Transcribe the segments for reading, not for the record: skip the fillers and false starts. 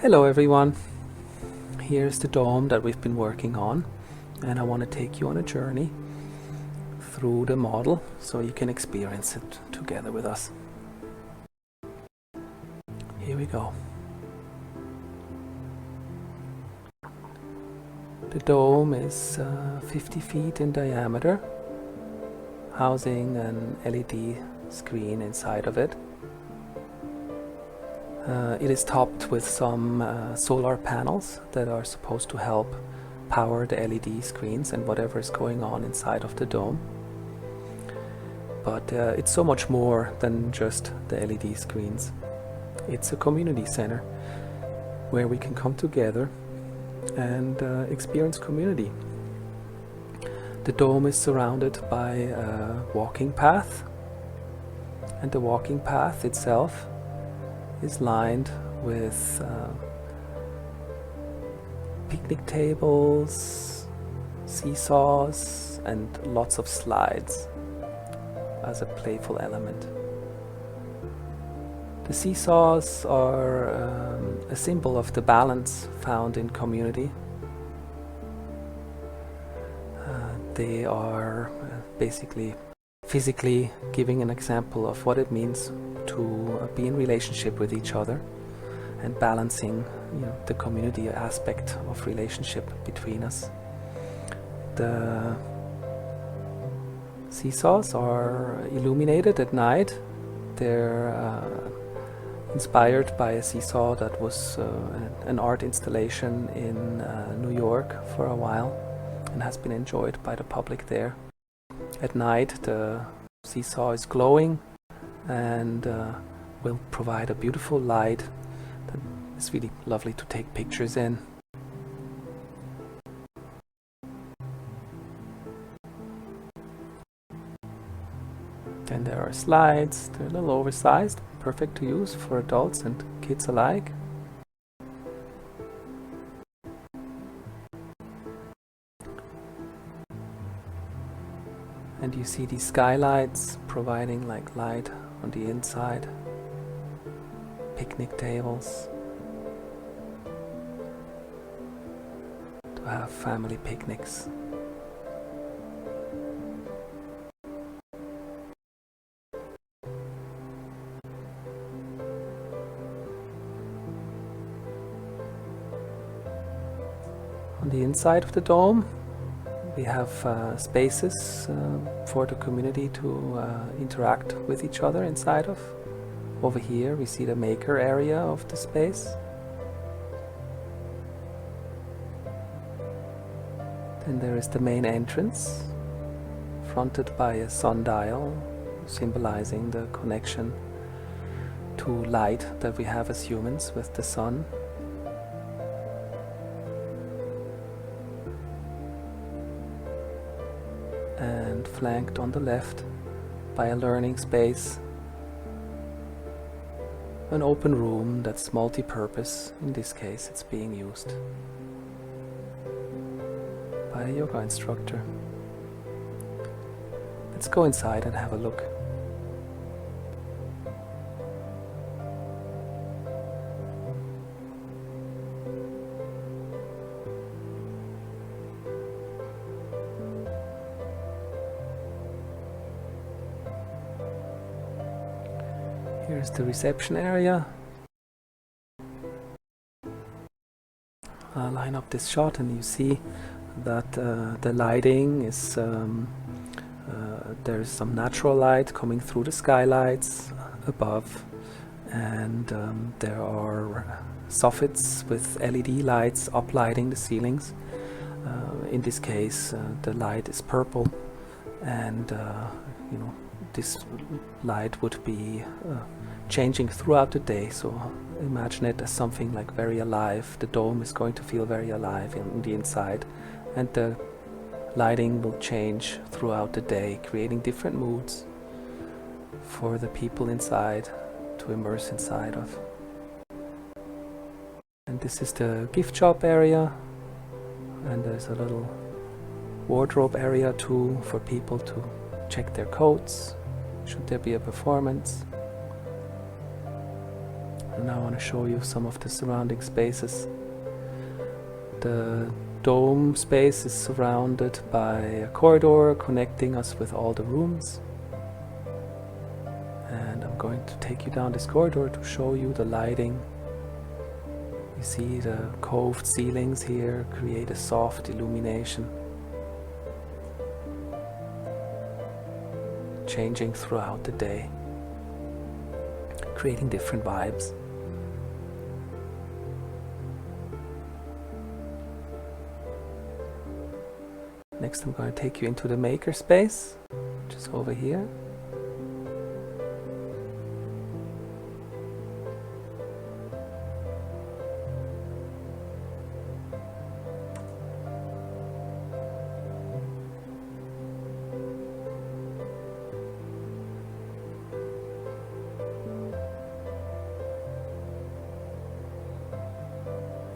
Hello everyone, here's the dome that we've been working on, and I want to take you on a journey through the model so you can experience it together with us. Here we go. The dome is 50 feet in diameter, housing an LED screen inside of it. It is topped with some solar panels that are supposed to help power the LED screens and whatever is going on inside of the dome. But it's so much more than just the LED screens. It's a community center where we can come together and experience community. The dome is surrounded by a walking path, and the walking path itself is lined with picnic tables, seesaws, and lots of slides as a playful element. The seesaws are a symbol of the balance found in community. They are basically physically giving an example of what it means to be in relationship with each other and balancing, the community aspect of relationship between us. The seesaws are illuminated at night. They're inspired by a seesaw that was an art installation in New York for a while and has been enjoyed by the public there. At night the seesaw is glowing and will provide a beautiful light that is really lovely to take pictures in. Then there are slides. They're a little oversized, perfect to use for adults and kids alike. And you see these skylights providing light on the inside, picnic tables to have family picnics. On the inside of the dome we have spaces for the community to interact with each other inside of. Over here we see the maker area of the space. Then there is the main entrance, fronted by a sundial, symbolizing the connection to light that we have as humans with the sun. And flanked on the left by a learning space, an open room that's multi-purpose. In this case it's being used by a yoga instructor. Let's go inside and have a look. Here's the reception area. Line up this shot and you see that the lighting is there's some natural light coming through the skylights above, and there are soffits with LED lights uplighting the ceilings. In this case the light is purple, and this light would be changing throughout the day, so imagine it as something like very alive. The dome is going to feel very alive in the inside, and the lighting will change throughout the day, creating different moods for the people inside to immerse inside of. And this is the gift shop area, and there's a little wardrobe area too for people to check their coats should there be a performance. And I want to show you some of the surrounding spaces. The dome space is surrounded by a corridor connecting us with all the rooms. And I'm going to take you down this corridor to show you the lighting. You see the coved ceilings here create a soft illumination, changing throughout the day, creating different vibes. Next, I'm going to take you into the maker space, which is over here.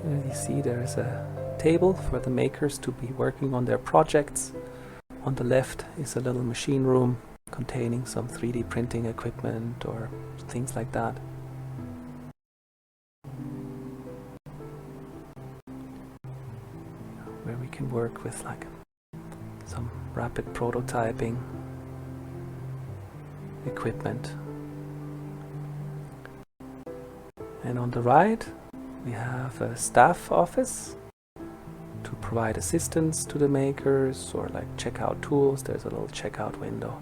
As you see, there is a table for the makers to be working on their projects. On the left is a little machine room containing some 3D printing equipment or things like that. Where we can work with like some rapid prototyping equipment. And on the right we have a staff office to provide assistance to the makers or like check out tools. There's a little checkout window.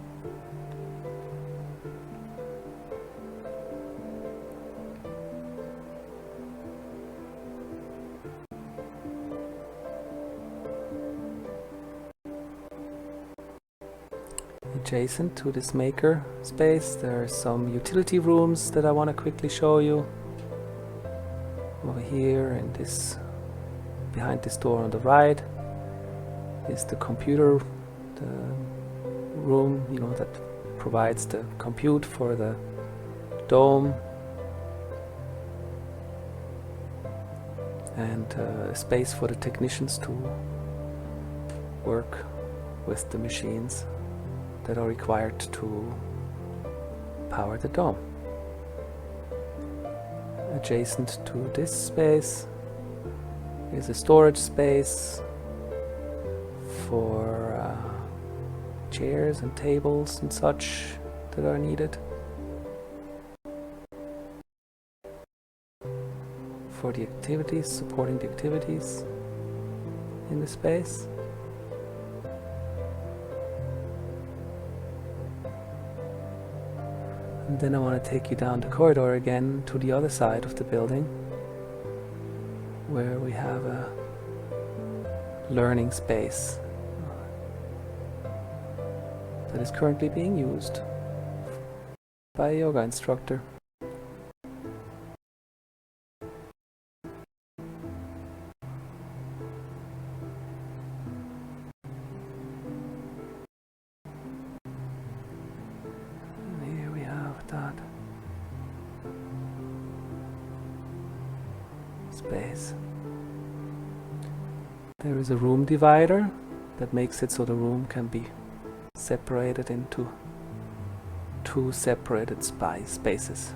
Adjacent to this maker space, there are some utility rooms that I want to quickly show you. Over here and this, behind this door on the right, is the computer, the room, you know, that provides the compute for the dome, and a space for the technicians to work with the machines that are required to power the dome. Adjacent to this space is a storage space for chairs and tables and such that are needed for the activities, supporting the activities in the space. And then I want to take you down the corridor again to the other side of the building, where we have a learning space that is currently being used by a yoga instructor. That space. There is a room divider that makes it so the room can be separated into two separated spaces.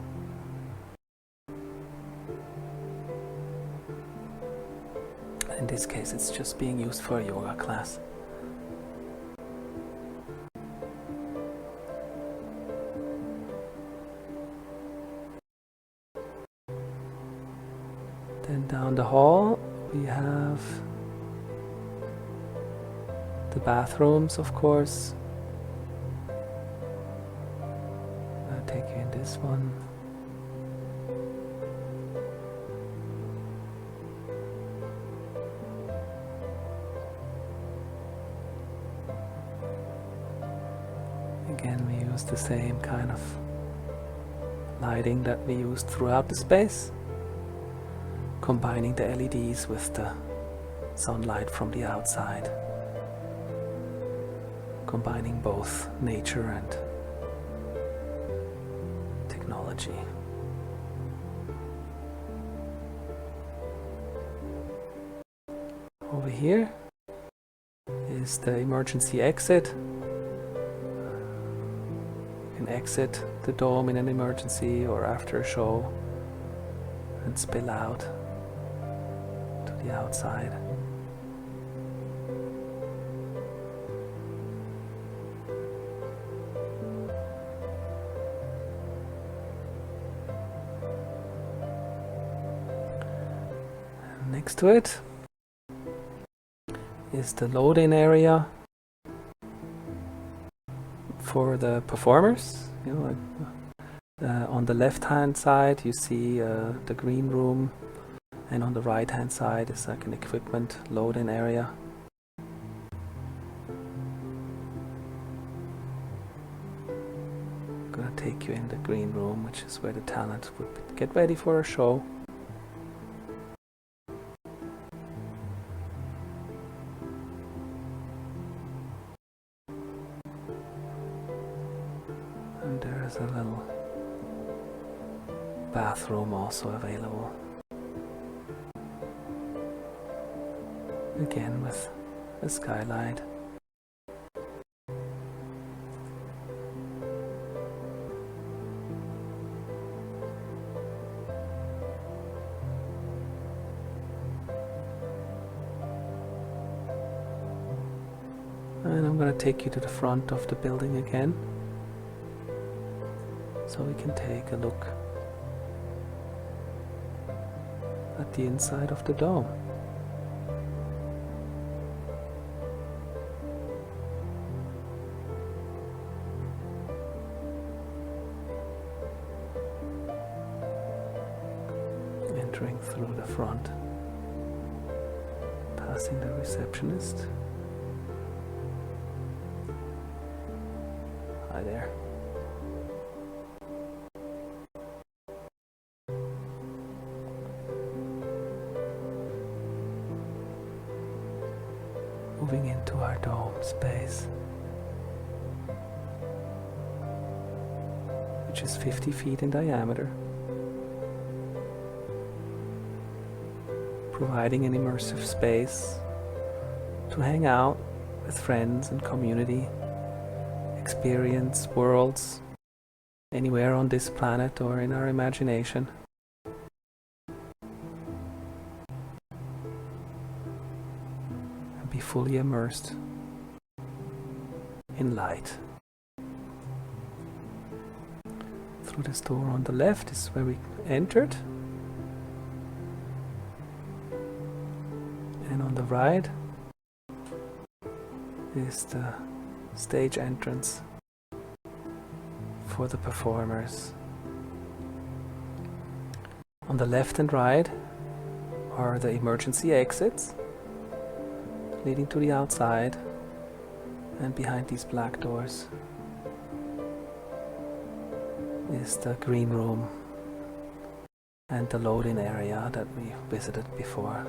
In this case, it's just being used for a yoga class. Then down the hall we have the bathrooms, of course. I'll take you in this one. Again, we use the same kind of lighting that we used throughout the space, combining the LEDs with the sunlight from the outside, combining both nature and technology. Over here is the emergency exit. You can exit the dome in an emergency or after a show. and spill out to the outside. And next to it is the load-in area for the performers. You know, on the left hand side you see the green room, and on the right hand side is like an equipment load-in area. I'm gonna take you in the green room, which is where the talent would get ready for a show. And there is a little bathroom also available. Again with a skylight. And I'm going to take you to the front of the building again, so we can take a look at the inside of the dome. Entering through the front, passing the receptionist. Hi there. Moving into our dome space, which is 50 feet in diameter, providing an immersive space to hang out with friends and community, experience worlds anywhere on this planet or in our imagination. And be fully immersed in light. Through this door on the left is where we entered. And on the right is the stage entrance for the performers. On the left and right are the emergency exits leading to the outside, and behind these black doors is the green room and the load-in area that we visited before.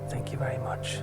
Thank you very much.